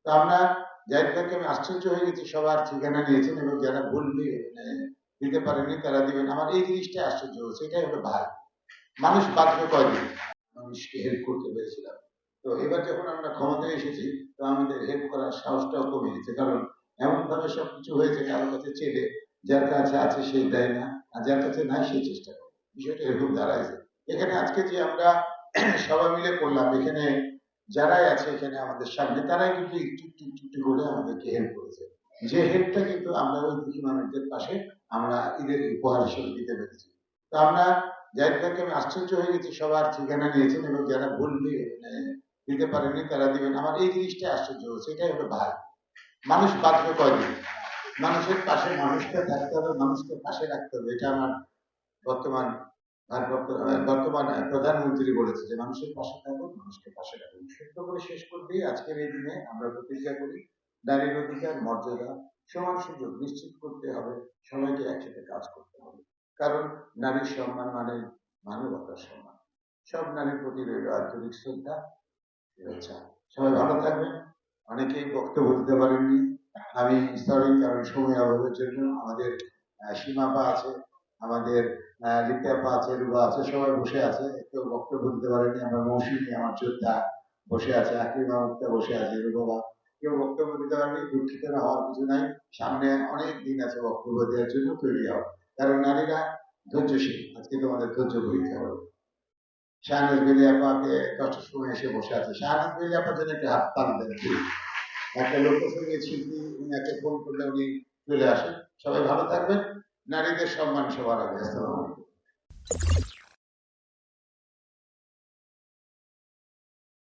তো আমরা জাহিদ ভাইকে আমি আশ্চর্য হয়ে গেছি, সবার ঠিকানা নিয়েছেন এবং যারা ভুল দিতে পারেনি তারা দিবেন। আমার এই জিনিসটা আশ্চর্য হচ্ছে, এটাই হলো ভাই। মানুষ বাঁচবে কয়দিন, মানুষকে হেল্প করতে পেরেছিলাম। তো এবার যখন আমরা ক্ষমতায় এসেছি, তো আমাদের হেল্প করার সাহসটাও কমে গেছে, কারণ এমন ভাবে সবকিছু হয়েছে, কারো কাছে চেলে যার কাছে আছে সেই দেয় না, আর যার কাছে নাই সেই চেষ্টা করে। বিষয়টা এরকম দাঁড়াইছে। এখানে আজকে যে আমরা সবাই মিলে করলাম, এখানে যারাই আছে এখানে আমাদের সামনে, তারাই কিন্তু একটু একটু একটু একটু করে আমাদেরকে হেল্প করেছে। যে হেল্পটা কিন্তু আমরা ওই দুঃখী মানুষদের পাশে আমরা ঈদের উপহার হিসেবে দিতে পেরেছি। তো আমরা জাহিদ ভাইকে আমি আশ্চর্য হয়ে গেছি, সবার ঠিকানা নিয়েছেন এবং যারা ভুল দিতে পারেনি তারা দিবেন। আমার এই জিনিসটা আশ্চর্য হচ্ছে, এটাই হলো ভাই। মানুষ বাঁচবে কয়দিন, মানুষের পাশে মানুষকে থাকতে হবে, মানুষকে পাশে রাখতে হবে। এটা আমার বর্তমান বর্তমান প্রধানমন্ত্রী বলেছে যে মানুষের পাশে থাকবো, মানুষকে পাশে রাখবো। সত্য করে শেষ করতে আজকের এই দিনে আমরা প্রতিজ্ঞা করি, নারীর অধিকার, মর্যাদা, সমান সুযোগ নিশ্চিত করতে হবে, সবাইকে একসাথে কাজ করতে হবে। কারণ নারীর সম্মান মানে মানবতার সম্মান। সব নারীর প্রতি রইল আন্তরিক শ্রদ্ধা, শুভেচ্ছা। সবাই ভালো থাকবেন। অনেকেই বক্তব্য দিতে পারেননি, আমি সরি, কারণ সময় অভাবের জন্য। আমাদের সীমাপা আছে, আমাদের লিপিয়াপা আছে, রুবা আছে, সবাই বসে আছে, কেউ বক্তব্য দিতে পারেনি। আমার মৌসুমী, আমার যোদ্ধা বসে আছে, আকরিমা মুক্তা বসে আছে, রুবা কেউ বক্তব্য দিতে পারেনি। দুঃখিত না হওয়ার কিছু নাই, সামনে অনেক দিন আছে বক্তব্য দেওয়ার জন্য, তৈরি হও। কারণ নারীরা ধৈর্যশীল, আজকে তোমাদের ধৈর্য পরীক্ষা হবে। শাহনাজ বেলি আপাকে কষ্টের সময় এসে বসে আছে, শাহনাজ বেলি আপার জন্য একটা হাত টান দেন। একটা লোকসঙ্গীত শিল্পী উনাকে ফোন করলে উনি চলে আসেন। সবাই ভালো থাকবেন, নারীদের সম্মান সবার আগে। আসসালামু আলাইকুম।